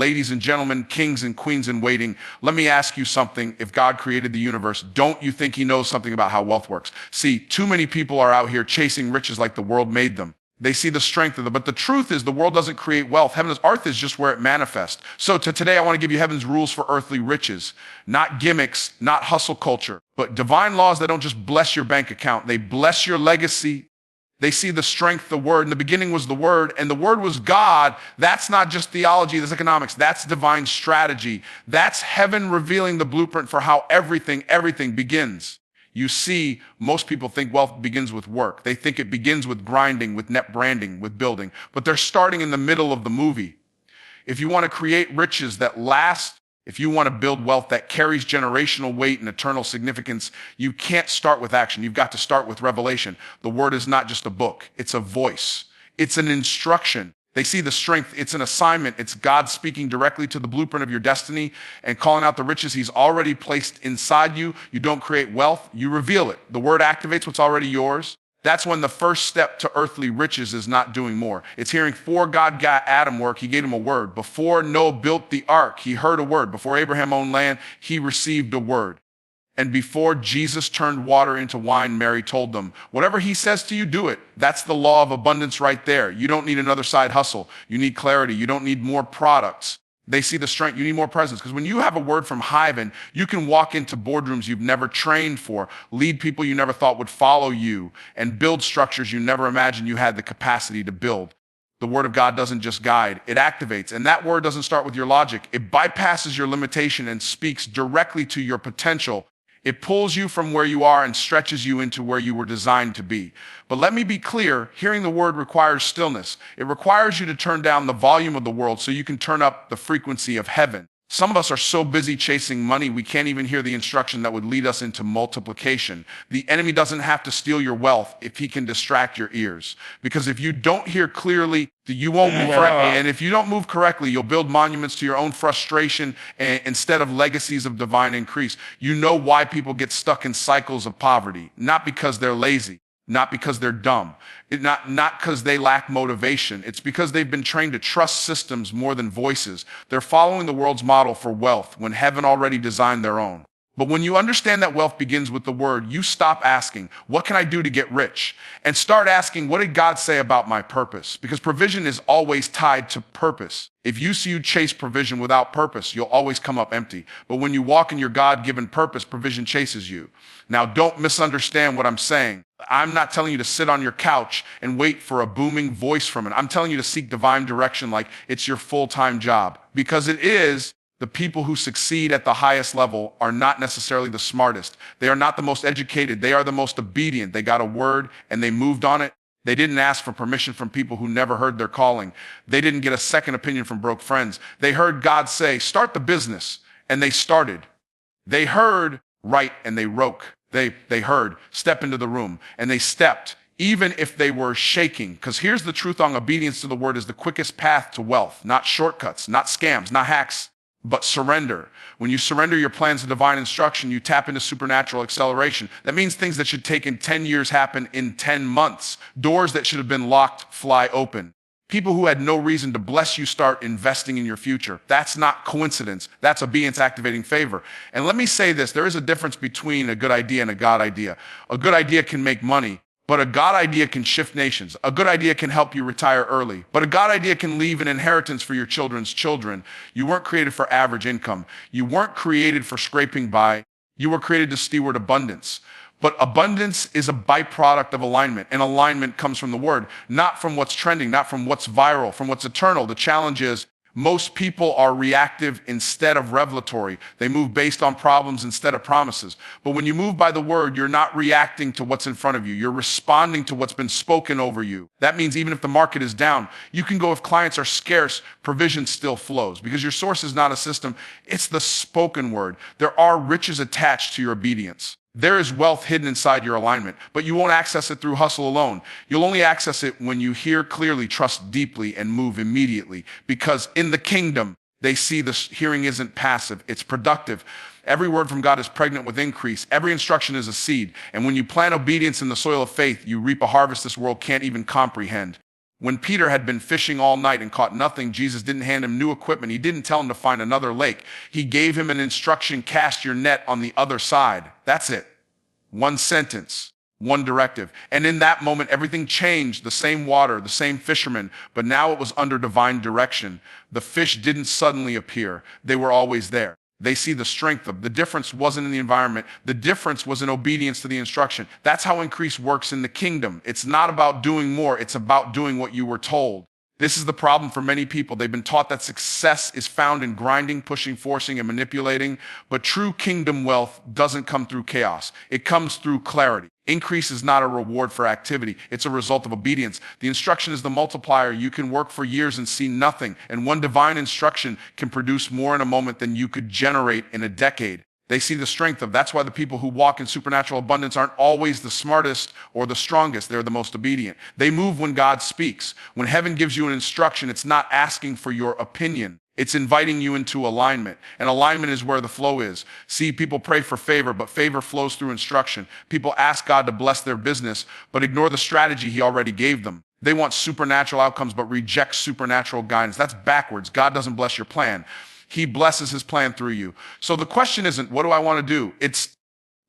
ladies and gentlemen, kings and queens in waiting, let me ask you something. If God created the universe, don't you think he knows something about how wealth works? See, too many people are out here chasing riches like the world made them. They see the strength of them, but the truth is the world doesn't create wealth. Earth is just where it manifests. So today I want to give you heaven's rules for earthly riches, not gimmicks, not hustle culture, but divine laws that don't just bless your bank account. They bless your legacy. They see the strength, the word. In the beginning was the word, and the word was God. That's not just theology, that's economics. That's divine strategy. That's heaven revealing the blueprint for how everything begins. You see, most people think wealth begins with work. They think it begins with grinding, with net branding, with building, but they're starting in the middle of the movie. If you want to create riches that last, if you want to build wealth that carries generational weight and eternal significance, you can't start with action. You've got to start with revelation. The word is not just a book. It's a voice. It's an instruction. They see the strength. It's an assignment. It's God speaking directly to the blueprint of your destiny and calling out the riches he's already placed inside you. You don't create wealth. You reveal it. The word activates what's already yours. That's when the first step to earthly riches is not doing more. It's hearing before God got Adam work, he gave him a word. Before Noah built the ark, he heard a word. Before Abraham owned land, he received a word. And before Jesus turned water into wine, Mary told them, whatever he says to you, do it. That's the law of abundance right there. You don't need another side hustle. You need clarity. You don't need more products. They see the strength. You need more presence. Because when you have a word from heaven, you can walk into boardrooms you've never trained for, lead people you never thought would follow you, and build structures you never imagined you had the capacity to build. The word of God doesn't just guide, it activates. And that word doesn't start with your logic. It bypasses your limitation and speaks directly to your potential. It pulls you from where you are and stretches you into where you were designed to be. But let me be clear, hearing the word requires stillness. It requires you to turn down the volume of the world so you can turn up the frequency of heaven. Some of us are so busy chasing money, we can't even hear the instruction that would lead us into multiplication. The enemy doesn't have to steal your wealth if he can distract your ears. Because if you don't hear clearly, you won't move correctly. And if you don't move correctly, you'll build monuments to your own frustration instead of legacies of divine increase. You know why people get stuck in cycles of poverty, not because they're lazy. Not because they're dumb, not because they lack motivation. It's because they've been trained to trust systems more than voices. They're following the world's model for wealth when heaven already designed their own. But when you understand that wealth begins with the word, you stop asking, what can I do to get rich? And start asking, what did God say about my purpose? Because provision is always tied to purpose. If you chase provision without purpose, you'll always come up empty. But when you walk in your God-given purpose, provision chases you. Now, don't misunderstand what I'm saying. I'm not telling you to sit on your couch and wait for a booming voice from it. I'm telling you to seek divine direction like it's your full-time job. Because it is. The people who succeed at the highest level are not necessarily the smartest. They are not the most educated. They are the most obedient. They got a word and they moved on it. They didn't ask for permission from people who never heard their calling. They didn't get a second opinion from broke friends. They heard God say, start the business, and they started. They heard, write, and they wrote. They heard, step into the room, and they stepped, even if they were shaking. Because here's the truth on obedience to the word is the quickest path to wealth, not shortcuts, not scams, not hacks, but surrender. When you surrender your plans to divine instruction, you tap into supernatural acceleration. That means things that should take in 10 years happen in 10 months. Doors that should have been locked fly open. People who had no reason to bless you start investing in your future. That's not coincidence. That's obedience activating favor. And let me say this, there is a difference between a good idea and a God idea. A good idea can make money, but a God idea can shift nations. A good idea can help you retire early, but a God idea can leave an inheritance for your children's children. You weren't created for average income. You weren't created for scraping by. You were created to steward abundance. But abundance is a byproduct of alignment, and alignment comes from the word, not from what's trending, not from what's viral, from what's eternal. The challenge is most people are reactive instead of revelatory. They move based on problems instead of promises. But when you move by the word, you're not reacting to what's in front of you. You're responding to what's been spoken over you. That means even if the market is down, you can go if clients are scarce, provision still flows because your source is not a system. It's the spoken word. There are riches attached to your obedience. There is wealth hidden inside your alignment, but you won't access it through hustle alone. You'll only access it when you hear clearly, trust deeply, and move immediately. Because in the kingdom, they see the hearing isn't passive, it's productive. Every word from God is pregnant with increase. Every instruction is a seed. And when you plant obedience in the soil of faith, you reap a harvest this world can't even comprehend. When Peter had been fishing all night and caught nothing, Jesus didn't hand him new equipment. He didn't tell him to find another lake. He gave him an instruction: cast your net on the other side. That's it. One sentence, one directive. And in that moment, everything changed. The same water, the same fishermen, but now it was under divine direction. The fish didn't suddenly appear. They were always there. They see the strength of the difference wasn't in the environment. The difference was in obedience to the instruction. That's how increase works in the kingdom. It's not about doing more. It's about doing what you were told. This is the problem for many people. They've been taught that success is found in grinding, pushing, forcing, and manipulating. But true kingdom wealth doesn't come through chaos. It comes through clarity. Increase is not a reward for activity. It's a result of obedience. The instruction is the multiplier. You can work for years and see nothing, and one divine instruction can produce more in a moment than you could generate in a decade. They see the strength of. That's why the people who walk in supernatural abundance aren't always the smartest or the strongest. They're the most obedient. They move when God speaks. When heaven gives you an instruction, it's not asking for your opinion. It's inviting you into alignment. And alignment is where the flow is. See, people pray for favor, but favor flows through instruction. People ask God to bless their business, but ignore the strategy he already gave them. They want supernatural outcomes, but reject supernatural guidance. That's backwards. God doesn't bless your plan. He blesses his plan through you. So the question isn't, what do I want to do? It's,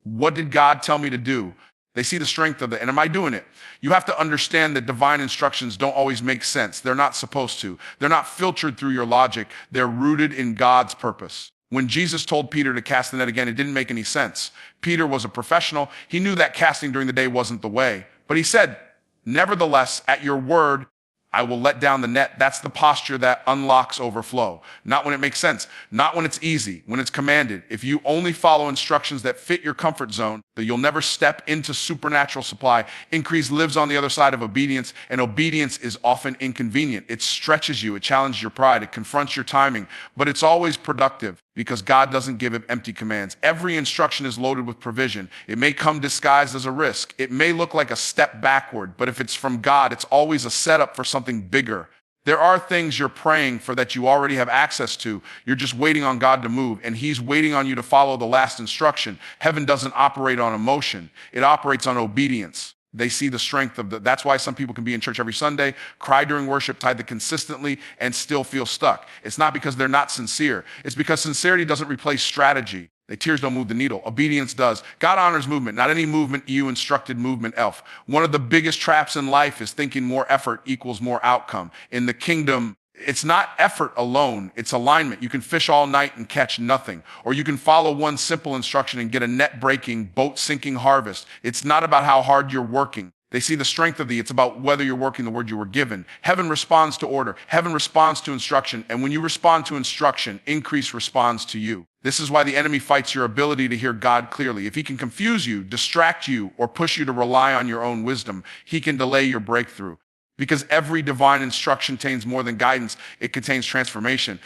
what did God tell me to do? They see the strength of it. And am I doing it? You have to understand that divine instructions don't always make sense. They're not supposed to. They're not filtered through your logic. They're rooted in God's purpose. When Jesus told Peter to cast the net again, it didn't make any sense. Peter was a professional. He knew that casting during the day wasn't the way. But he said, nevertheless, at your word, I will let down the net. That's the posture that unlocks overflow. Not when it makes sense, not when it's easy, when it's commanded. If you only follow instructions that fit your comfort zone, then you'll never step into supernatural supply. Increase lives on the other side of obedience, and obedience is often inconvenient. It stretches you, it challenges your pride, it confronts your timing, but it's always productive because God doesn't give him empty commands. Every instruction is loaded with provision. It may come disguised as a risk. It may look like a step backward, but if it's from God, it's always a setup for something bigger. There are things you're praying for that you already have access to. You're just waiting on God to move, and he's waiting on you to follow the last instruction. Heaven doesn't operate on emotion. It operates on obedience. They see the strength of that's why some people can be in church every Sunday, cry during worship, tithe consistently, and still feel stuck. It's not because they're not sincere. It's because sincerity doesn't replace strategy. The tears don't move the needle. Obedience does. God honors movement, not any movement you instructed movement elf. One of the biggest traps in life is thinking more effort equals more outcome. In the kingdom, it's not effort alone, it's alignment. You can fish all night and catch nothing. Or you can follow one simple instruction and get a net-breaking, boat-sinking harvest. It's not about how hard you're working. They see the strength of it's about whether you're working the word you were given. Heaven responds to order. Heaven responds to instruction. And when you respond to instruction, increase responds to you. This is why the enemy fights your ability to hear God clearly. If he can confuse you, distract you, or push you to rely on your own wisdom, he can delay your breakthrough. Because every divine instruction contains more than guidance, it contains transformation.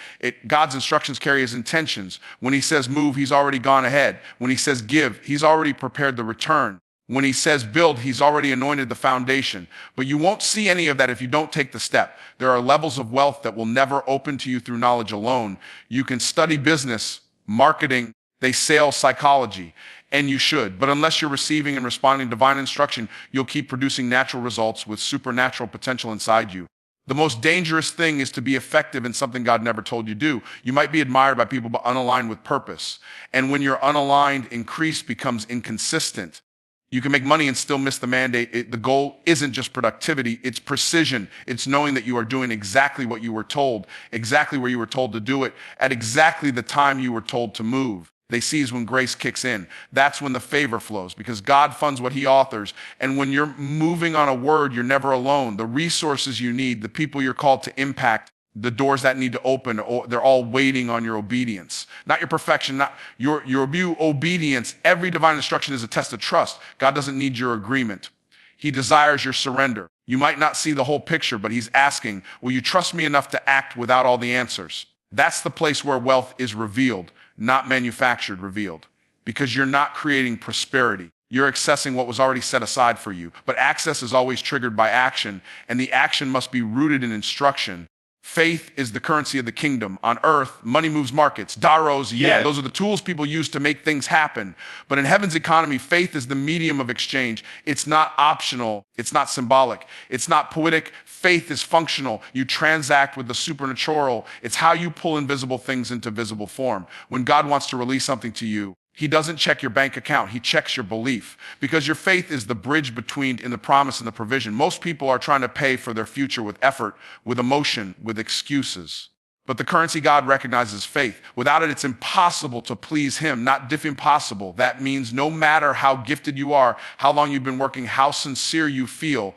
God's instructions carry his intentions. When he says move, he's already gone ahead. When he says give, he's already prepared the return. When he says build, he's already anointed the foundation. But you won't see any of that if you don't take the step. There are levels of wealth that will never open to you through knowledge alone. You can study business, marketing, sales psychology, and you should. But unless you're receiving and responding to divine instruction, you'll keep producing natural results with supernatural potential inside you. The most dangerous thing is to be effective in something God never told you to do. You might be admired by people, but unaligned with purpose. And when you're unaligned, increase becomes inconsistent. You can make money and still miss the mandate. The goal isn't just productivity, it's precision. It's knowing that you are doing exactly what you were told, exactly where you were told to do it, at exactly the time you were told to move. They seize when grace kicks in. That's when the favor flows, because God funds what he authors. And when you're moving on a word, you're never alone. The resources you need, the people you're called to impact, the doors that need to open, they're all waiting on your obedience. Not your perfection, not your obedience. Every divine instruction is a test of trust. God doesn't need your agreement. He desires your surrender. You might not see the whole picture, but he's asking, will you trust me enough to act without all the answers? That's the place where wealth is revealed, not manufactured, revealed. Because you're not creating prosperity. You're accessing what was already set aside for you. But access is always triggered by action, and the action must be rooted in instruction. Faith is the currency of the kingdom. On earth, money moves markets. Daros, yeah, those are the tools people use to make things happen. But in heaven's economy, faith is the medium of exchange. It's not optional. It's not symbolic. It's not poetic. Faith is functional. You transact with the supernatural. It's how you pull invisible things into visible form. When God wants to release something to you, he doesn't check your bank account. He checks your belief, because your faith is the bridge between in the promise and the provision. Most people are trying to pay for their future with effort, with emotion, with excuses. But the currency God recognizes is faith. Without it, it's impossible to please him, not if impossible. That means no matter how gifted you are, how long you've been working, how sincere you feel,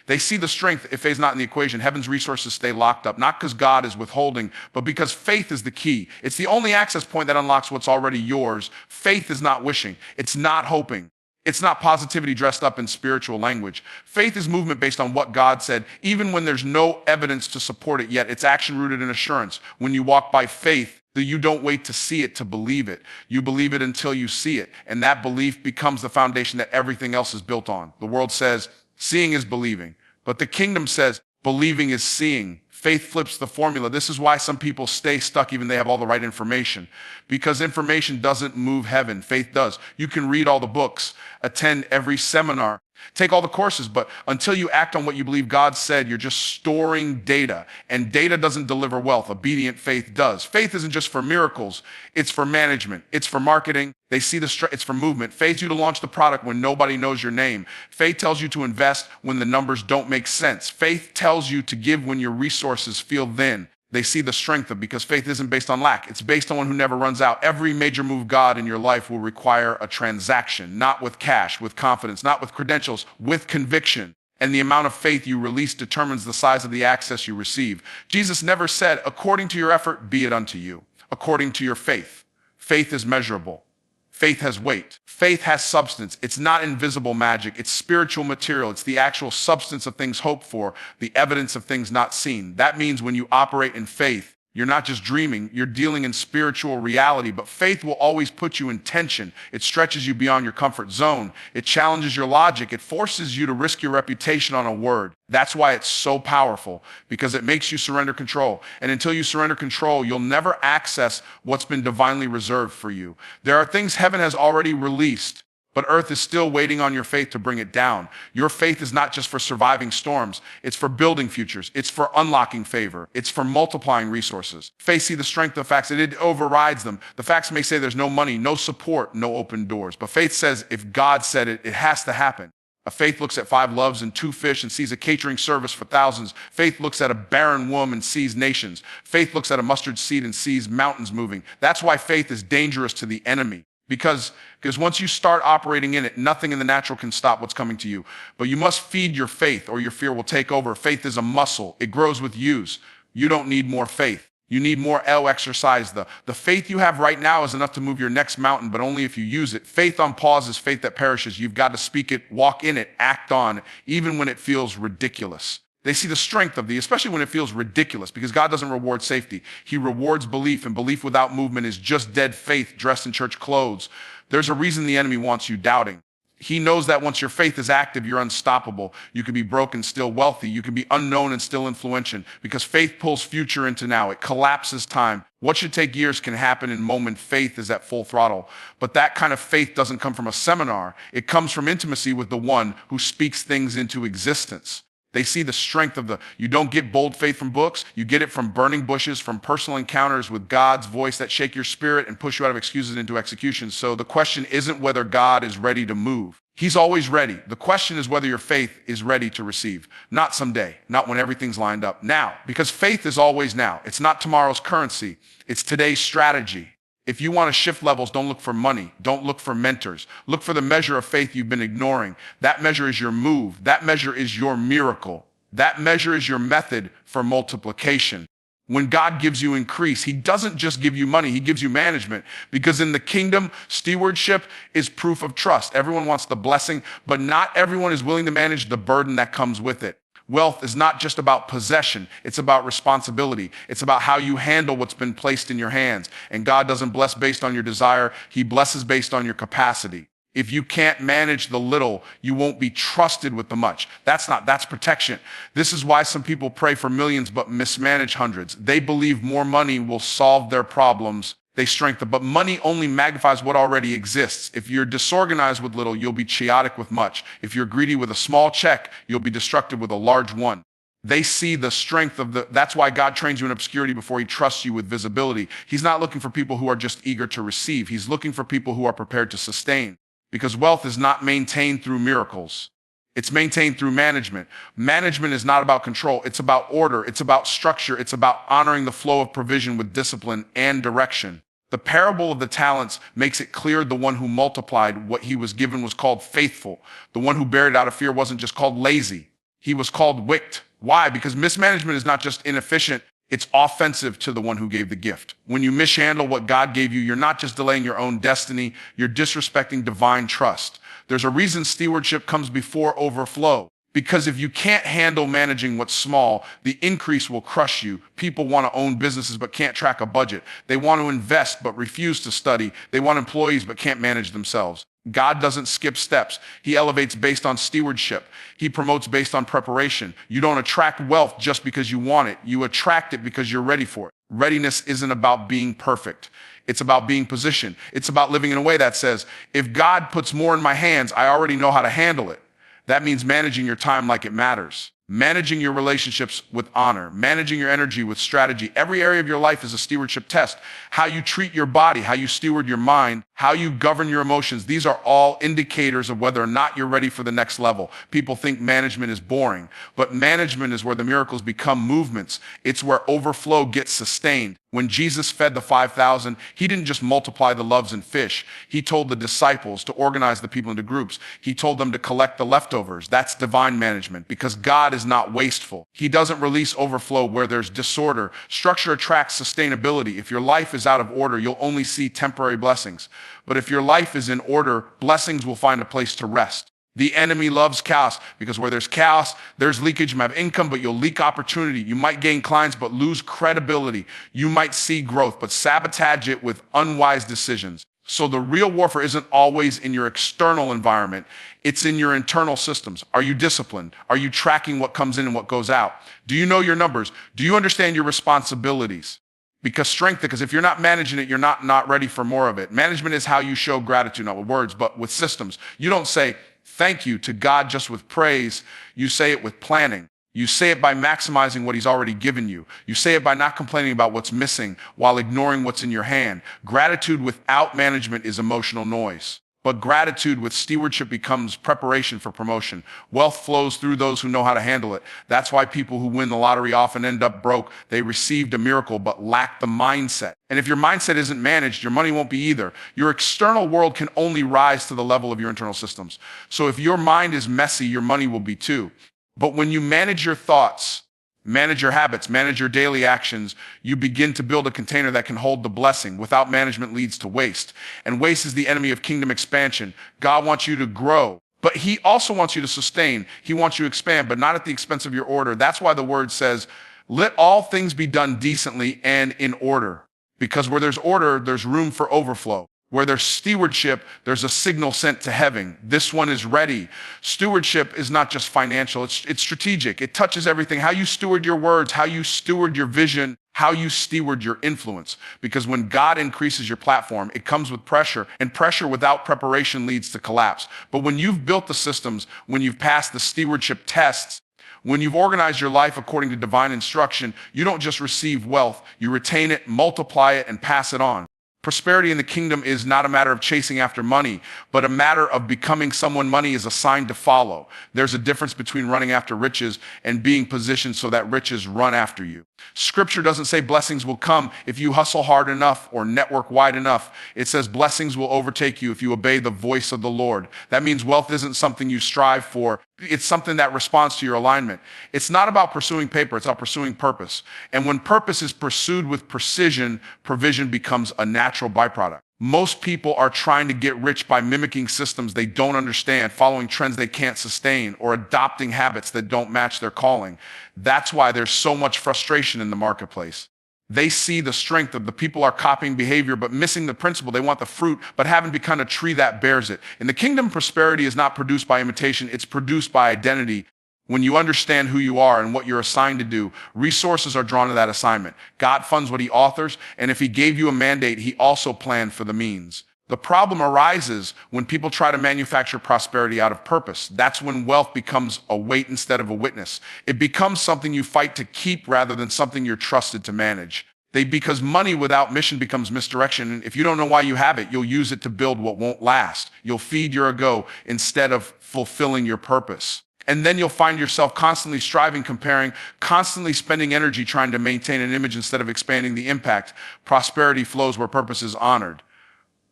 they see the strength. If faith is not in the equation, heaven's resources stay locked up, not because God is withholding, but because faith is the key. It's the only access point that unlocks what's already yours. Faith is not wishing. It's not hoping. It's not positivity dressed up in spiritual language. Faith is movement based on what God said, even when there's no evidence to support it yet. It's action rooted in assurance. When you walk by faith, you don't wait to see it to believe it. You believe it until you see it. And that belief becomes the foundation that everything else is built on. The world says, seeing is believing. But the kingdom says believing is seeing. Faith flips the formula. This is why some people stay stuck even they have all the right information. Because information doesn't move heaven. Faith does. You can read all the books, attend every seminar, take all the courses, but until you act on what you believe God said, you're just storing data. And data doesn't deliver wealth. Obedient faith does. Faith isn't just for miracles. It's for management. It's for marketing. They see it's for movement. Faith you to launch the product when nobody knows your name. Faith tells you to invest when the numbers don't make sense. Faith tells you to give when your resources feel thin. They see the strength of, because faith isn't based on lack. It's based on one who never runs out. Every major move God in your life will require a transaction, not with cash, with confidence, not with credentials, with conviction. And the amount of faith you release determines the size of the access you receive. Jesus never said, according to your effort, be it unto you. According to your faith. Faith is measurable. Faith has weight. Faith has substance. It's not invisible magic. It's spiritual material. It's the actual substance of things hoped for, the evidence of things not seen. That means when you operate in faith, you're not just dreaming, you're dealing in spiritual reality. But faith will always put you in tension. It stretches you beyond your comfort zone. It challenges your logic. It forces you to risk your reputation on a word. That's why it's so powerful, because it makes you surrender control. And until you surrender control, you'll never access what's been divinely reserved for you. There are things heaven has already released, but earth is still waiting on your faith to bring it down. Your faith is not just for surviving storms. It's for building futures. It's for unlocking favor. It's for multiplying resources. Faith sees the strength of facts. It overrides them. The facts may say there's no money, no support, no open doors. But faith says if God said it, it has to happen. A faith looks at 5 loaves and 2 fish and sees a catering service for thousands. Faith looks at a barren womb and sees nations. Faith looks at a mustard seed and sees mountains moving. That's why faith is dangerous to the enemy. Because once you start operating in it, nothing in the natural can stop what's coming to you. But you must feed your faith or your fear will take over. Faith is a muscle. It grows with use. You don't need more faith. You need more exercise. The faith you have right now is enough to move your next mountain, but only if you use it. Faith on pause is faith that perishes. You've got to speak it, walk in it, act on it, even when it feels ridiculous. They see the strength of especially when it feels ridiculous, because God doesn't reward safety. He rewards belief, and belief without movement is just dead faith dressed in church clothes. There's a reason the enemy wants you doubting. He knows that once your faith is active, you're unstoppable. You can be broke and still wealthy. You can be unknown and still influential, because faith pulls future into now. It collapses time. What should take years can happen in moment. Faith is at full throttle. But that kind of faith doesn't come from a seminar. It comes from intimacy with the one who speaks things into existence. They see the strength of you don't get bold faith from books. You get it from burning bushes, from personal encounters with God's voice that shake your spirit and push you out of excuses into execution. So the question isn't whether God is ready to move. He's always ready. The question is whether your faith is ready to receive. Not someday, not when everything's lined up. Now, because faith is always now. It's not tomorrow's currency. It's today's strategy. If you want to shift levels, don't look for money. Don't look for mentors. Look for the measure of faith you've been ignoring. That measure is your move. That measure is your miracle. That measure is your method for multiplication. When God gives you increase, he doesn't just give you money, he gives you management. Because in the kingdom, stewardship is proof of trust. Everyone wants the blessing, but not everyone is willing to manage the burden that comes with it. Wealth is not just about possession. It's about responsibility. It's about how you handle what's been placed in your hands. And God doesn't bless based on your desire. He blesses based on your capacity. If you can't manage the little, you won't be trusted with the much. That's protection. This is why some people pray for millions but mismanage hundreds. They believe more money will solve their problems. They strengthen, but money only magnifies what already exists. If you're disorganized with little, you'll be chaotic with much. If you're greedy with a small check, you'll be destructive with a large one. They see the strength of that's why God trains you in obscurity before he trusts you with visibility. He's not looking for people who are just eager to receive. He's looking for people who are prepared to sustain. Because wealth is not maintained through miracles. It's maintained through management. Management is not about control. It's about order. It's about structure. It's about honoring the flow of provision with discipline and direction. The parable of the talents makes it clear the one who multiplied what he was given was called faithful. The one who buried out of fear wasn't just called lazy. He was called wicked. Why? Because mismanagement is not just inefficient. It's offensive to the one who gave the gift. When you mishandle what God gave you, you're not just delaying your own destiny, you're disrespecting divine trust. There's a reason stewardship comes before overflow. Because if you can't handle managing what's small, the increase will crush you. People want to own businesses but can't track a budget. They want to invest but refuse to study. They want employees but can't manage themselves. God doesn't skip steps. He elevates based on stewardship. He promotes based on preparation. You don't attract wealth just because you want it. You attract it because you're ready for it. Readiness isn't about being perfect. It's about being positioned. It's about living in a way that says, if God puts more in my hands, I already know how to handle it. That means managing your time like it matters. Managing your relationships with honor, managing your energy with strategy. Every area of your life is a stewardship test. How you treat your body, how you steward your mind, how you govern your emotions. These are all indicators of whether or not you're ready for the next level. People think management is boring, but management is where the miracles become movements. It's where overflow gets sustained. When Jesus fed the 5,000, he didn't just multiply the loaves and fish. He told the disciples to organize the people into groups. He told them to collect the leftovers. That's divine management because God is not wasteful. He doesn't release overflow where there's disorder. Structure attracts sustainability. If your life is out of order, you'll only see temporary blessings. But if your life is in order, blessings will find a place to rest. The enemy loves chaos because where there's chaos, there's leakage. You might have income, but you'll leak opportunity. You might gain clients, but lose credibility. You might see growth, but sabotage it with unwise decisions. So the real warfare isn't always in your external environment. It's in your internal systems. Are you disciplined? Are you tracking what comes in and what goes out? Do you know your numbers? Do you understand your responsibilities? Because if you're not managing it, you're not ready for more of it. Management is how you show gratitude, not with words, but with systems. You don't say thank you to God just with praise. You say it with planning. You say it by maximizing what he's already given you. You say it by not complaining about what's missing while ignoring what's in your hand. Gratitude without management is emotional noise. But gratitude with stewardship becomes preparation for promotion. Wealth flows through those who know how to handle it. That's why people who win the lottery often end up broke. They received a miracle but lack the mindset. And if your mindset isn't managed, your money won't be either. Your external world can only rise to the level of your internal systems. So if your mind is messy, your money will be too. But when you manage your thoughts, manage your habits, manage your daily actions, you begin to build a container that can hold the blessing. Without management leads to waste. And waste is the enemy of kingdom expansion. God wants you to grow, but he also wants you to sustain. He wants you to expand, but not at the expense of your order. That's why the word says, let all things be done decently and in order. Because where there's order, there's room for overflow. Where there's stewardship, there's a signal sent to heaven. This one is ready. Stewardship is not just financial, it's strategic. It touches everything. How you steward your words, how you steward your vision, how you steward your influence. Because when God increases your platform, it comes with pressure, and pressure without preparation leads to collapse. But when you've built the systems, when you've passed the stewardship tests, when you've organized your life according to divine instruction, you don't just receive wealth, you retain it, multiply it, and pass it on. Prosperity in the kingdom is not a matter of chasing after money, but a matter of becoming someone money is assigned to follow. There's a difference between running after riches and being positioned so that riches run after you. Scripture doesn't say blessings will come if you hustle hard enough or network wide enough. It says blessings will overtake you if you obey the voice of the Lord. That means wealth isn't something you strive for. It's something that responds to your alignment. It's not about pursuing paper, it's about pursuing purpose. And when purpose is pursued with precision, provision becomes a natural byproduct. Most people are trying to get rich by mimicking systems they don't understand, following trends they can't sustain, or adopting habits that don't match their calling. That's why there's so much frustration in the marketplace. They see the strength of the people are copying behavior, but missing the principle. They want the fruit, but haven't become a tree that bears it. In the kingdom, prosperity is not produced by imitation. It's produced by identity. When you understand who you are and what you're assigned to do, resources are drawn to that assignment. God funds what he authors, and if he gave you a mandate, he also planned for the means. The problem arises when people try to manufacture prosperity out of purpose. That's when wealth becomes a weight instead of a witness. It becomes something you fight to keep rather than something you're trusted to manage. Because money without mission becomes misdirection. And if you don't know why you have it, you'll use it to build what won't last. You'll feed your ego instead of fulfilling your purpose. And then you'll find yourself constantly striving, comparing, constantly spending energy trying to maintain an image instead of expanding the impact. Prosperity flows where purpose is honored.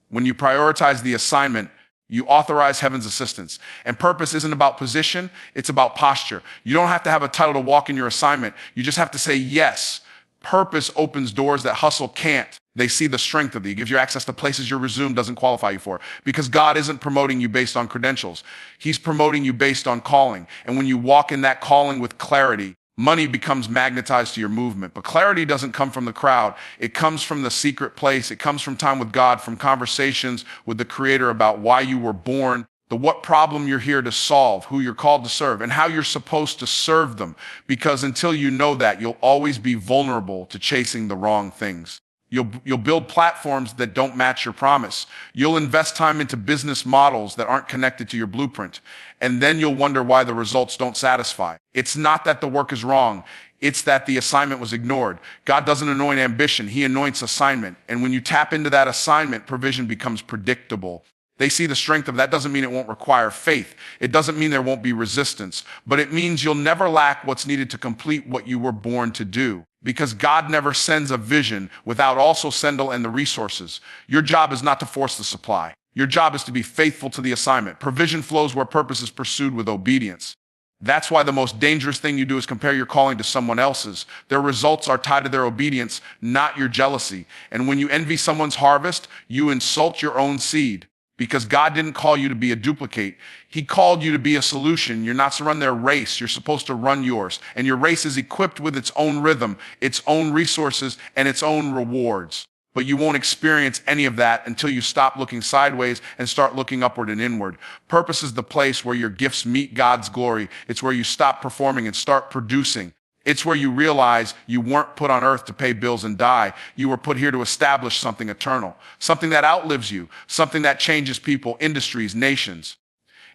When you prioritize the assignment, you authorize heaven's assistance. And purpose isn't about position, it's about posture. You don't have to have a title to walk in your assignment. You just have to say yes. Purpose opens doors that hustle can't. They see the strength of you. It gives you access to places your resume doesn't qualify you for. Because God isn't promoting you based on credentials. He's promoting you based on calling. And when you walk in that calling with clarity, money becomes magnetized to your movement. But clarity doesn't come from the crowd. It comes from the secret place. It comes from time with God, from conversations with the Creator about why you were born, what problem you're here to solve, who you're called to serve, and how you're supposed to serve them. Because until you know that, you'll always be vulnerable to chasing the wrong things. You'll build platforms that don't match your promise. You'll invest time into business models that aren't connected to your blueprint. And then you'll wonder why the results don't satisfy. It's not that the work is wrong. It's that the assignment was ignored. God doesn't anoint ambition. He anoints assignment. And when you tap into that assignment, provision becomes predictable. They see the strength of that. Doesn't mean it won't require faith. It doesn't mean there won't be resistance, but it means you'll never lack what's needed to complete what you were born to do. Because God never sends a vision without also sending and the resources. Your job is not to force the supply. Your job is to be faithful to the assignment. Provision flows where purpose is pursued with obedience. That's why the most dangerous thing you do is compare your calling to someone else's. Their results are tied to their obedience, not your jealousy. And when you envy someone's harvest, you insult your own seed. Because God didn't call you to be a duplicate. He called you to be a solution. You're not to run their race. You're supposed to run yours. And your race is equipped with its own rhythm, its own resources, and its own rewards. But you won't experience any of that until you stop looking sideways and start looking upward and inward. Purpose is the place where your gifts meet God's glory. It's where you stop performing and start producing. It's where you realize you weren't put on earth to pay bills and die. You were put here to establish something eternal, something that outlives you, something that changes people, industries, nations.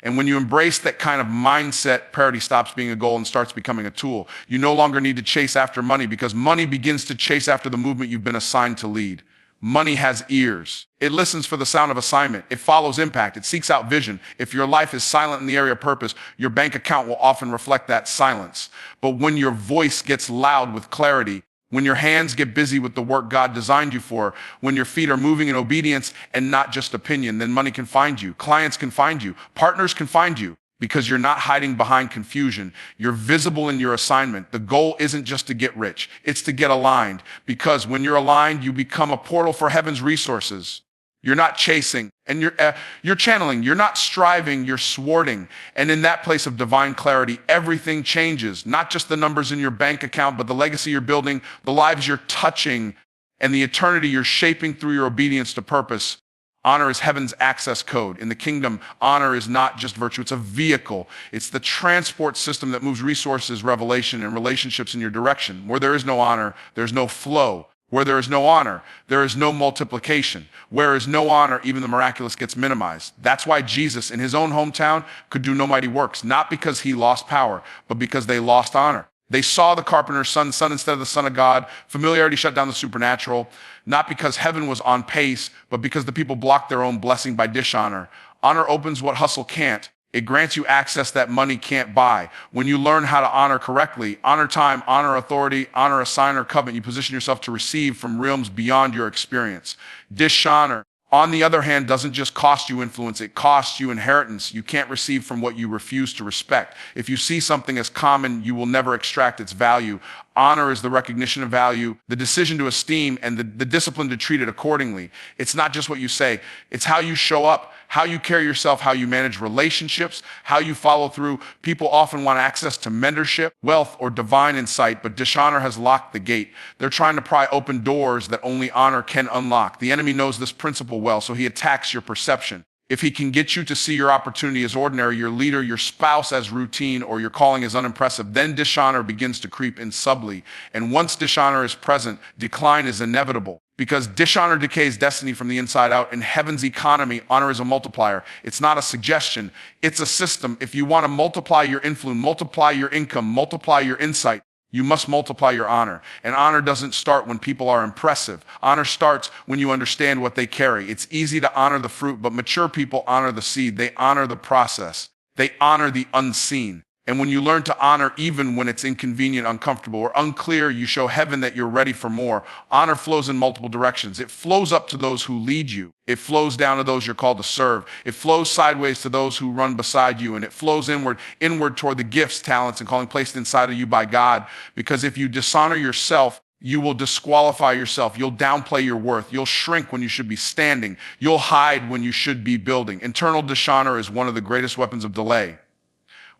And when you embrace that kind of mindset, priority stops being a goal and starts becoming a tool. You no longer need to chase after money because money begins to chase after the movement you've been assigned to lead. Money has ears. It listens for the sound of assignment. It follows impact. It seeks out vision. If your life is silent in the area of purpose, your bank account will often reflect that silence. But when your voice gets loud with clarity, when your hands get busy with the work God designed you for, when your feet are moving in obedience and not just opinion, then money can find you. Clients can find you. Partners can find you. Because you're not hiding behind confusion. You're visible in your assignment. The goal isn't just to get rich. It's to get aligned. Because when you're aligned, you become a portal for heaven's resources. You're not chasing and you're channeling. You're not striving, you're thwarting. And in that place of divine clarity, everything changes. Not just the numbers in your bank account, but the legacy you're building, the lives you're touching, and the eternity you're shaping through your obedience to purpose. Honor is heaven's access code. In the kingdom, honor is not just virtue, it's a vehicle. It's the transport system that moves resources, revelation, and relationships in your direction. Where there is no honor, there's no flow. Where there is no honor, there is no multiplication. Where there is no honor, even the miraculous gets minimized. That's why Jesus, in his own hometown, could do no mighty works. Not because he lost power, but because they lost honor. They saw the carpenter's son instead of the Son of God. Familiarity shut down the supernatural. Not because heaven was on pace, but because the people blocked their own blessing by dishonor. Honor opens what hustle can't. It grants you access that money can't buy. When you learn how to honor correctly, honor time, honor authority, honor a sign or covenant, you position yourself to receive from realms beyond your experience. Dishonor, on the other hand, doesn't just cost you influence, it costs you inheritance. You can't receive from what you refuse to respect. If you see something as common, you will never extract its value. Honor is the recognition of value, the decision to esteem, and the discipline to treat it accordingly. It's not just what you say, it's how you show up, how you carry yourself, how you manage relationships, how you follow through. People often want access to mentorship, wealth, or divine insight, but dishonor has locked the gate. They're trying to pry open doors that only honor can unlock. The enemy knows this principle well, so he attacks your perception. If he can get you to see your opportunity as ordinary, your leader, your spouse as routine, or your calling as unimpressive, then dishonor begins to creep in subtly. And once dishonor is present, decline is inevitable. Because dishonor decays destiny from the inside out. In heaven's economy, honor is a multiplier. It's not a suggestion, it's a system. If you want to multiply your influence, multiply your income, multiply your insight, you must multiply your honor. And honor doesn't start when people are impressive. Honor starts when you understand what they carry. It's easy to honor the fruit, but mature people honor the seed. They honor the process. They honor the unseen. And when you learn to honor even when it's inconvenient, uncomfortable, or unclear, you show heaven that you're ready for more. Honor flows in multiple directions. It flows up to those who lead you. It flows down to those you're called to serve. It flows sideways to those who run beside you. And it flows inward toward the gifts, talents, and calling placed inside of you by God. Because if you dishonor yourself, you will disqualify yourself. You'll downplay your worth. You'll shrink when you should be standing. You'll hide when you should be building. Internal dishonor is one of the greatest weapons of delay.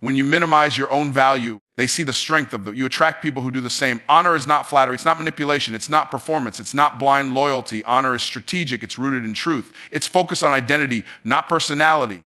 When you minimize your own value, they see the strength of you attract people who do the same. Honor is not flattery. It's not manipulation. It's not performance. It's not blind loyalty. Honor is strategic. It's rooted in truth. It's focused on identity, not personality.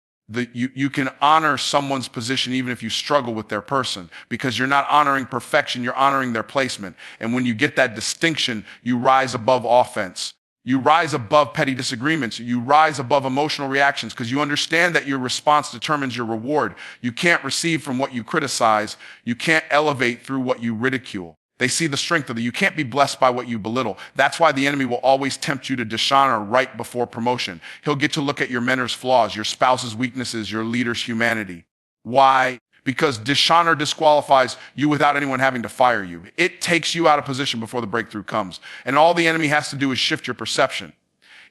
You can honor someone's position even if you struggle with their person, because you're not honoring perfection. You're honoring their placement. And when you get that distinction, you rise above offense. You rise above petty disagreements. You rise above emotional reactions because you understand that your response determines your reward. You can't receive from what you criticize. You can't elevate through what you ridicule. They see the strength of it. You can't be blessed by what you belittle. That's why the enemy will always tempt you to dishonor right before promotion. He'll get to look at your mentor's flaws, your spouse's weaknesses, your leader's humanity. Why? Because dishonor disqualifies you without anyone having to fire you. It takes you out of position before the breakthrough comes. And all the enemy has to do is shift your perception.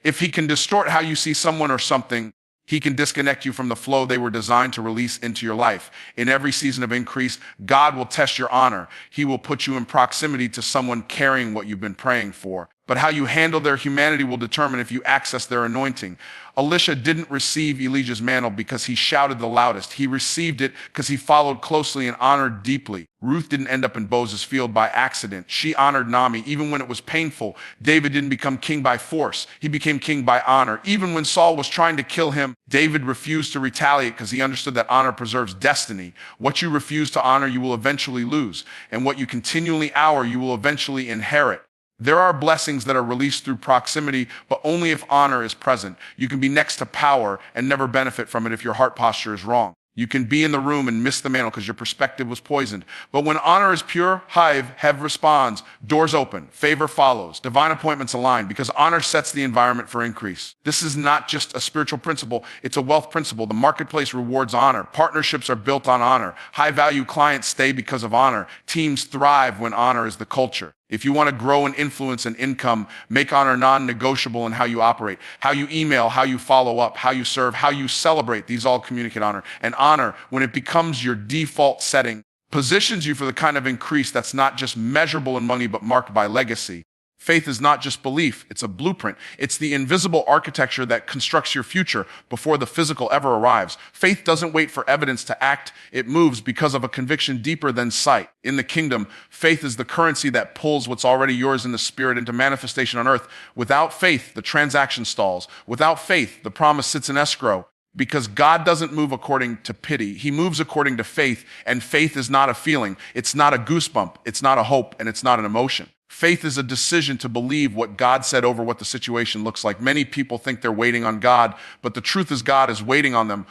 If he can distort how you see someone or something, he can disconnect you from the flow they were designed to release into your life. In every season of increase, God will test your honor. He will put you in proximity to someone carrying what you've been praying for. But how you handle their humanity will determine if you access their anointing. Elisha didn't receive Elijah's mantle because he shouted the loudest. He received it because he followed closely and honored deeply. Ruth didn't end up in Boaz's field by accident. She honored Naomi even when it was painful. David didn't become king by force. He became king by honor. Even when Saul was trying to kill him, David refused to retaliate because he understood that honor preserves destiny. What you refuse to honor, you will eventually lose. And what you continually hour, you will eventually inherit. There are blessings that are released through proximity, but only if honor is present. You can be next to power and never benefit from it if your heart posture is wrong. You can be in the room and miss the mantle because your perspective was poisoned. But when honor is pure, heaven responds, doors open, favor follows, divine appointments align, because honor sets the environment for increase. This is not just a spiritual principle, it's a wealth principle. The marketplace rewards honor. Partnerships are built on honor. High-value clients stay because of honor. Teams thrive when honor is the culture. If you want to grow in influence and income, make honor non-negotiable in how you operate, how you email, how you follow up, how you serve, how you celebrate. These all communicate honor. And honor, when it becomes your default setting, positions you for the kind of increase that's not just measurable in money, but marked by legacy. Faith is not just belief, it's a blueprint. It's the invisible architecture that constructs your future before the physical ever arrives. Faith doesn't wait for evidence to act, it moves because of a conviction deeper than sight. In the kingdom, faith is the currency that pulls what's already yours in the spirit into manifestation on earth. Without faith, the transaction stalls. Without faith, the promise sits in escrow. Because God doesn't move according to pity, he moves according to faith, and faith is not a feeling, it's not a goosebump, it's not a hope, and it's not an emotion. Faith is a decision to believe what God said over what the situation looks like. Many people think they're waiting on God, but the truth is God is waiting on them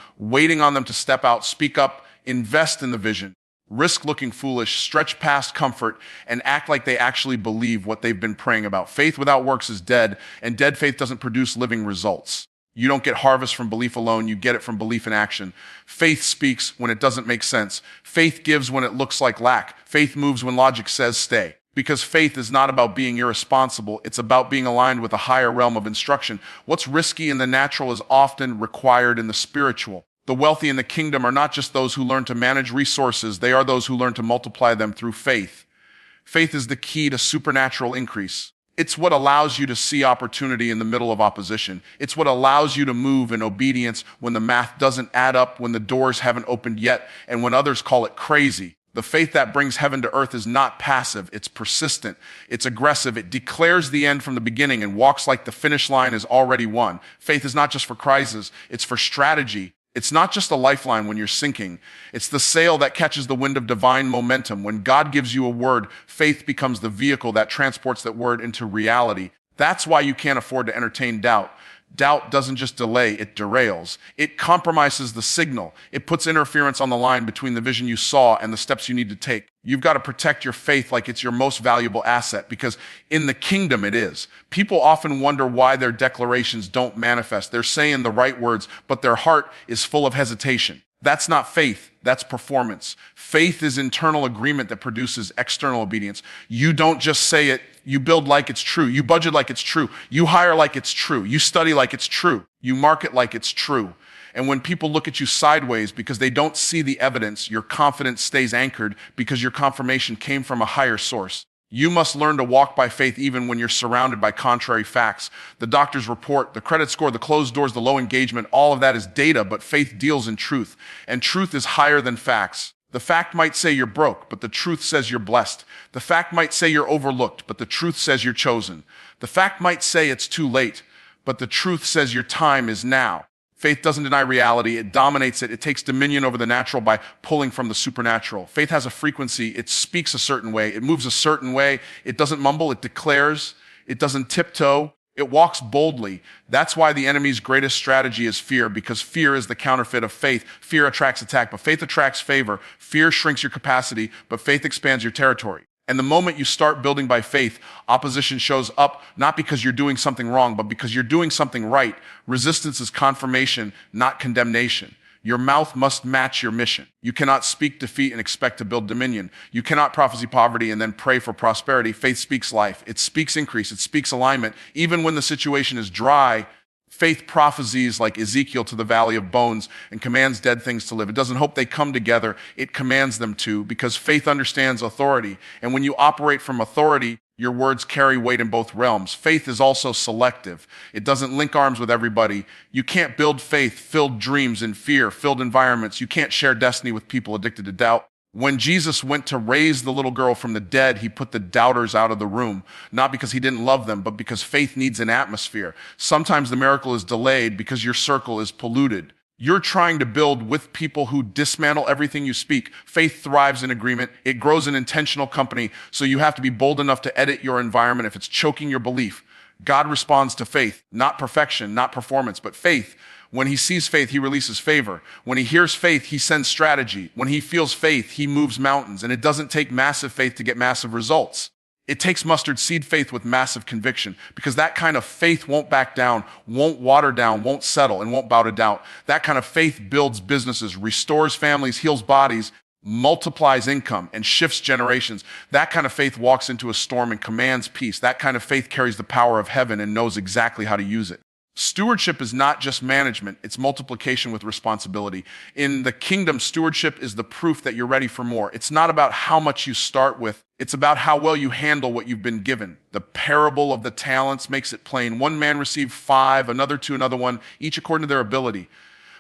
to step out, speak up, invest in the vision, risk looking foolish, stretch past comfort, and act like they actually believe what they've been praying about. Faith without works is dead, and dead faith doesn't produce living results. You don't get harvest from belief alone, you get it from belief in action. Faith speaks when it doesn't make sense. Faith gives when it looks like lack. Faith moves when logic says stay. Because faith is not about being irresponsible, it's about being aligned with a higher realm of instruction. What's risky in the natural is often required in the spiritual. The wealthy in the kingdom are not just those who learn to manage resources, they are those who learn to multiply them through faith. Faith is the key to supernatural increase. It's what allows you to see opportunity in the middle of opposition. It's what allows you to move in obedience when the math doesn't add up, when the doors haven't opened yet, and when others call it crazy. The faith that brings heaven to earth is not passive, it's persistent, it's aggressive, it declares the end from the beginning and walks like the finish line is already won. Faith is not just for crises, it's for strategy. It's not just a lifeline when you're sinking. It's the sail that catches the wind of divine momentum. When God gives you a word, faith becomes the vehicle that transports that word into reality. That's why you can't afford to entertain doubt. Doubt doesn't just delay, it derails. It compromises the signal. It puts interference on the line between the vision you saw and the steps you need to take. You've got to protect your faith like it's your most valuable asset, because in the kingdom it is. People often wonder why their declarations don't manifest. They're saying the right words, but their heart is full of hesitation. That's not faith, that's performance. Faith is internal agreement that produces external obedience. You don't just say it, you build like it's true. You budget like it's true. You hire like it's true. You study like it's true. You market like it's true. And when people look at you sideways because they don't see the evidence, your confidence stays anchored because your confirmation came from a higher source. You must learn to walk by faith even when you're surrounded by contrary facts. The doctor's report, the credit score, the closed doors, the low engagement, all of that is data, but faith deals in truth. And truth is higher than facts. The fact might say you're broke, but the truth says you're blessed. The fact might say you're overlooked, but the truth says you're chosen. The fact might say it's too late, but the truth says your time is now. Faith doesn't deny reality, it dominates it. It takes dominion over the natural by pulling from the supernatural. Faith has a frequency, it speaks a certain way, it moves a certain way, it doesn't mumble, it declares, it doesn't tiptoe, it walks boldly. That's why the enemy's greatest strategy is fear, because fear is the counterfeit of faith. Fear attracts attack, but faith attracts favor. Fear shrinks your capacity, but faith expands your territory. And the moment you start building by faith, opposition shows up, not because you're doing something wrong, but because you're doing something right. Resistance is confirmation, not condemnation. Your mouth must match your mission. You cannot speak defeat and expect to build dominion. You cannot prophesy poverty and then pray for prosperity. Faith speaks life. It speaks increase. It speaks alignment. Even when the situation is dry, faith prophesies like Ezekiel to the valley of bones and commands dead things to live. It doesn't hope they come together. It commands them to, because faith understands authority. And when you operate from authority, your words carry weight in both realms. Faith is also selective. It doesn't link arms with everybody. You can't build faith-filled dreams in fear-filled environments. You can't share destiny with people addicted to doubt. When Jesus went to raise the little girl from the dead, he put the doubters out of the room, not because he didn't love them, but because faith needs an atmosphere. Sometimes the miracle is delayed because your circle is polluted. You're trying to build with people who dismantle everything you speak. Faith thrives in agreement. It grows in intentional company, so you have to be bold enough to edit your environment if it's choking your belief. God responds to faith, not perfection, not performance, but faith. When he sees faith, he releases favor. When he hears faith, he sends strategy. When he feels faith, he moves mountains. And it doesn't take massive faith to get massive results. It takes mustard seed faith with massive conviction, because that kind of faith won't back down, won't water down, won't settle, and won't bow to doubt. That kind of faith builds businesses, restores families, heals bodies, multiplies income, and shifts generations. That kind of faith walks into a storm and commands peace. That kind of faith carries the power of heaven and knows exactly how to use it. Stewardship is not just management, it's multiplication with responsibility. In the kingdom, stewardship is the proof that you're ready for more. It's not about how much you start with, it's about how well you handle what you've been given. The parable of the talents makes it plain. One man received 5, another 2, another 1, each according to their ability.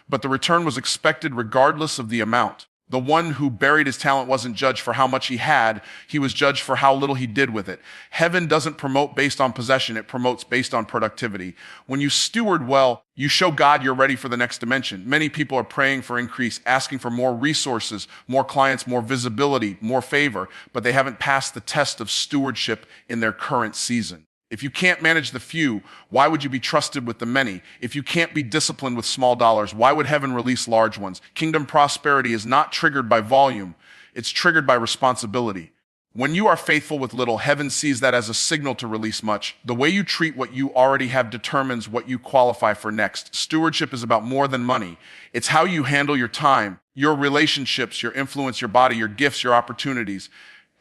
But the return was expected regardless of the amount. The one who buried his talent wasn't judged for how much he had. He was judged for how little he did with it. Heaven doesn't promote based on possession. It promotes based on productivity. When you steward well, you show God you're ready for the next dimension. Many people are praying for increase, asking for more resources, more clients, more visibility, more favor, but they haven't passed the test of stewardship in their current season. If you can't manage the few, why would you be trusted with the many? If you can't be disciplined with small dollars, why would heaven release large ones? Kingdom prosperity is not triggered by volume. It's triggered by responsibility. When you are faithful with little, heaven sees that as a signal to release much. The way you treat what you already have determines what you qualify for next. Stewardship is about more than money. It's how you handle your time, your relationships, your influence, your body, your gifts, your opportunities.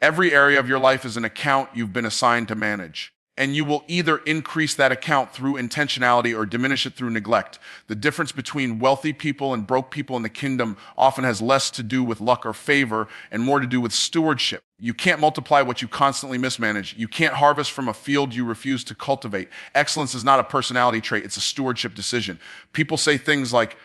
Every area of your life is an account you've been assigned to manage. And you will either increase that account through intentionality or diminish it through neglect. The difference between wealthy people and broke people in the kingdom often has less to do with luck or favor and more to do with stewardship. You can't multiply what you constantly mismanage. You can't harvest from a field you refuse to cultivate. Excellence is not a personality trait, it's a stewardship decision. People say things like,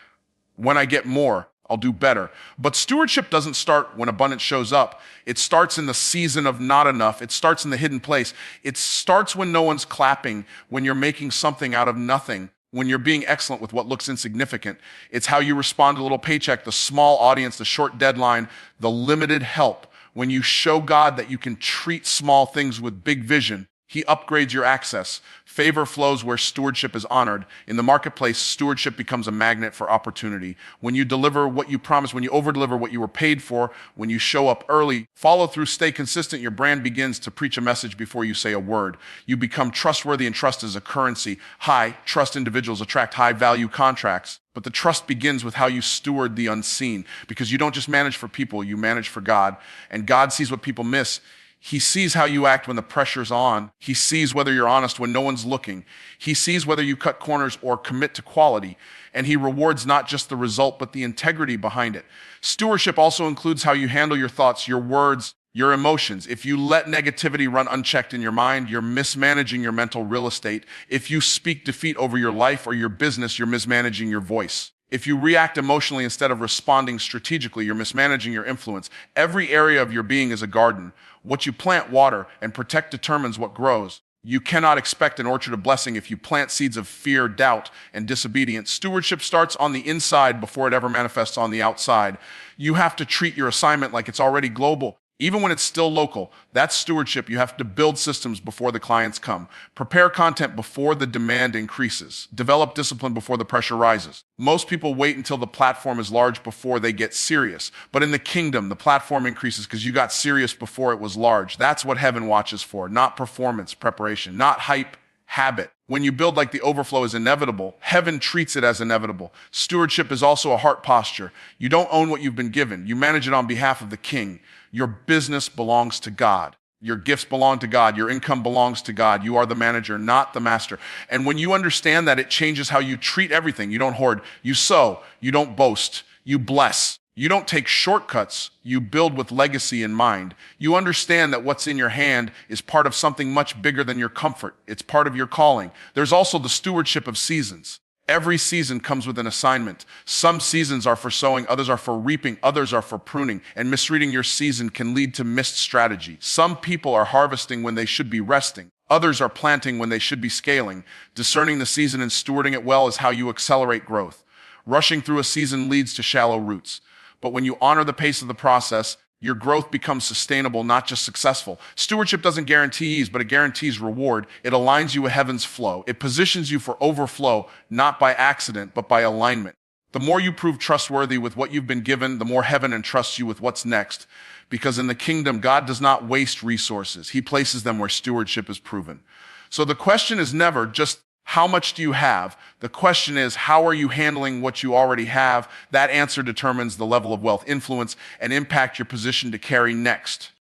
when I get more, I'll do better. But stewardship doesn't start when abundance shows up. It starts in the season of not enough. It starts in the hidden place. It starts when no one's clapping, when you're making something out of nothing, when you're being excellent with what looks insignificant. It's how you respond to a little paycheck, the small audience, the short deadline, the limited help. When you show God that you can treat small things with big vision, He upgrades your access. Favor flows where stewardship is honored. In the marketplace, stewardship becomes a magnet for opportunity. When you deliver what you promised, when you over-deliver what you were paid for, when you show up early, follow through, stay consistent, your brand begins to preach a message before you say a word. You become trustworthy, and trust is a currency. High trust individuals attract high-value contracts. But the trust begins with how you steward the unseen, because you don't just manage for people, you manage for God. And God sees what people miss. He sees how you act when the pressure's on. He sees whether you're honest when no one's looking. He sees whether you cut corners or commit to quality. And He rewards not just the result, but the integrity behind it. Stewardship also includes how you handle your thoughts, your words, your emotions. If you let negativity run unchecked in your mind, you're mismanaging your mental real estate. If you speak defeat over your life or your business, you're mismanaging your voice. If you react emotionally instead of responding strategically, you're mismanaging your influence. Every area of your being is a garden. What you plant, water, and protect determines what grows. You cannot expect an orchard of blessing if you plant seeds of fear, doubt, and disobedience. Stewardship starts on the inside before it ever manifests on the outside. You have to treat your assignment like it's already global. Even when it's still local, that's stewardship. You have to build systems before the clients come. Prepare content before the demand increases. Develop discipline before the pressure rises. Most people wait until the platform is large before they get serious. But in the kingdom, the platform increases because you got serious before it was large. That's what heaven watches for, not performance, preparation, not hype, habit. When you build like the overflow is inevitable, heaven treats it as inevitable. Stewardship is also a heart posture. You don't own what you've been given. You manage it on behalf of the King. Your business belongs to God. Your gifts belong to God. Your income belongs to God. You are the manager, not the master. And when you understand that, it changes how you treat everything. You don't hoard. You sow. You don't boast. You bless. You don't take shortcuts. You build with legacy in mind. You understand that what's in your hand is part of something much bigger than your comfort. It's part of your calling. There's also the stewardship of seasons. Every season comes with an assignment. Some seasons are for sowing, others are for reaping, others are for pruning, and misreading your season can lead to missed strategy. Some people are harvesting when they should be resting. Others are planting when they should be scaling. Discerning the season and stewarding it well is how you accelerate growth. Rushing through a season leads to shallow roots. But when you honor the pace of the process, your growth becomes sustainable, not just successful. Stewardship doesn't guarantee ease, but it guarantees reward. It aligns you with heaven's flow. It positions you for overflow, not by accident, but by alignment. The more you prove trustworthy with what you've been given, the more heaven entrusts you with what's next. Because in the kingdom, God does not waste resources. He places them where stewardship is proven. So the question is never just, how much do you have? The question is, how are you handling what you already have? That answer determines the level of wealth, influence, and impact you're positioned to carry next.